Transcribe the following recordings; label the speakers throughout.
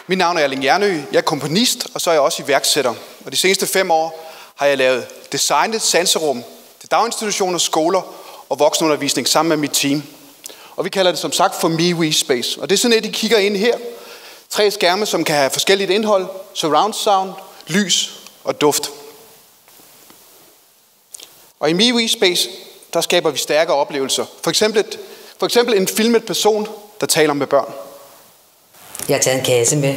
Speaker 1: Mit navn er Erling Jernø. Jeg er komponist, og så er jeg også iværksætter. Og de seneste 5 år har jeg lavet designet sanserum til daginstitutioner, skoler og voksenundervisning sammen med mit team. Og vi kalder det som sagt for MeWeSpace. Og det er sådan et, I kigger ind her. 3 skærme, som kan have forskelligt indhold. Surround sound, lys og duft. Og i MeWeSpace, der skaber vi stærkere oplevelser. For eksempel en filmet person, der taler med børn.
Speaker 2: Jeg har taget en kasse med.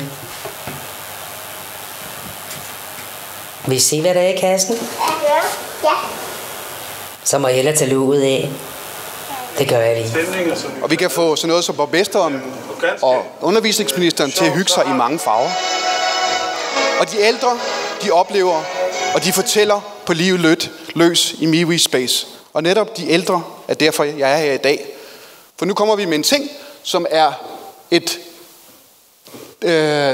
Speaker 2: Vil I se, hvad der er i kassen?
Speaker 3: Ja.
Speaker 2: Så må jeg hellere tage låget af. Det gør jeg lige.
Speaker 1: Og vi kan få sådan noget som borgmesteren og undervisningsministeren til at hygge sig i mange farver. Og de ældre, de oplever, og de fortæller på livet løs i MeWeSpace. Og netop de ældre er derfor, jeg er her i dag. For nu kommer vi med en ting, som er et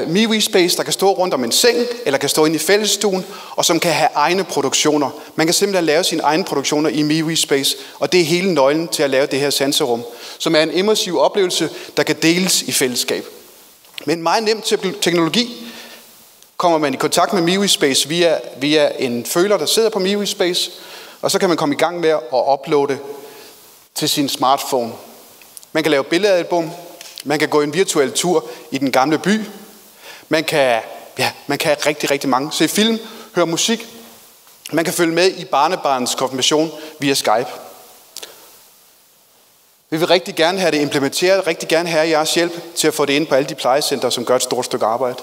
Speaker 1: MeWeSpace, der kan stå rundt om en seng, eller kan stå inde i fællesstuen, og som kan have egne produktioner. Man kan simpelthen lave sine egne produktioner i MeWeSpace, og det er hele nøglen til at lave det her sanserum, som er en immersiv oplevelse, der kan deles i fællesskab. Med en meget nem teknologi kommer man i kontakt med MeWeSpace via en føler, der sidder på MeWeSpace, og så kan man komme i gang med at uploade til sin smartphone. Man kan lave billedalbum, man kan gå en virtuel tur i den gamle by, man kan rigtig, rigtig mange. Se film, høre musik, man kan følge med i barnebarnets konfirmation via Skype. Vi vil rigtig gerne have det implementeret, rigtig gerne have jeres hjælp til at få det ind på alle de plejecenter, som gør et stort stykke arbejde.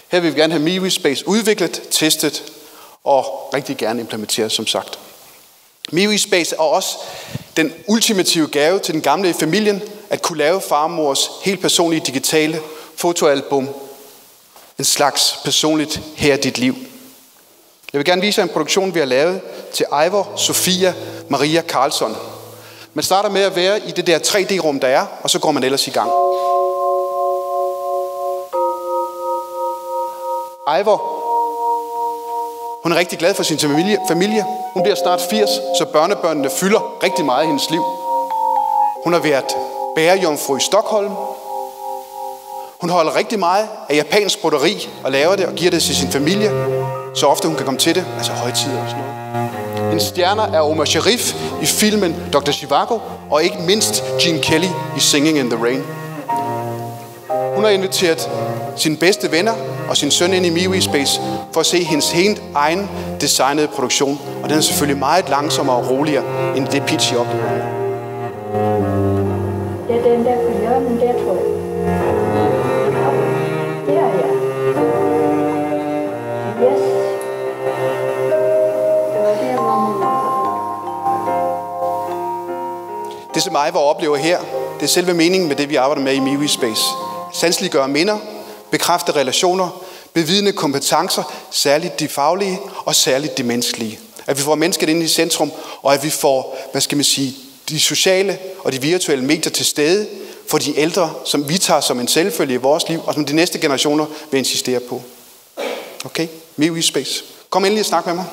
Speaker 1: Her vil vi gerne have MeWeSpace udviklet, testet og rigtig gerne implementeret, som sagt. MeWeSpace er også den ultimative gave til den gamle i familien, at kunne lave farmors helt personlige digitale fotoalbum. En slags personligt her i dit liv. Jeg vil gerne vise jer en produktion, vi har lavet til Eivor Sofia Maria Karlsson. Man starter med at være i det der 3D-rum, der er, og så går man ellers i gang. Eivor, hun er rigtig glad for sin familie. Hun bliver snart 80, så børnebørnene fylder rigtig meget i hendes liv. Hun har været bærejomfru i Stockholm. Hun holder rigtig meget af japansk broderi og laver det og giver det til sin familie, så ofte hun kan komme til det, altså højtider og sådan noget. Hendes stjerner er Omar Sharif i filmen Dr. Zhivago, og ikke mindst Gene Kelly i Singing in the Rain. Hun har inviteret sine bedste venner og sin søn ind i MeWeSpace for at se hendes helt egen designede produktion. Og den er selvfølgelig meget langsommere og roligere end det pitch, I oplever her.
Speaker 3: Det er den der på hjørnet, der tror jeg. Der, ja. Yes. Det var der, hvor hun var.
Speaker 1: Det, som Eivor oplever her, det er selve meningen med det, vi arbejder med i MeWeSpace. Sanseliggøre minder, bekræfte relationer, bevidne kompetencer, særligt de faglige og særligt de menneskelige. At vi får mennesket ind i centrum, og at vi får, de sociale og de virtuelle medier til stede for de ældre, som vi tager som en selvfølge i vores liv, og som de næste generationer vil insistere på. Okay? MeWeSpace. Kom endelig og snak med mig.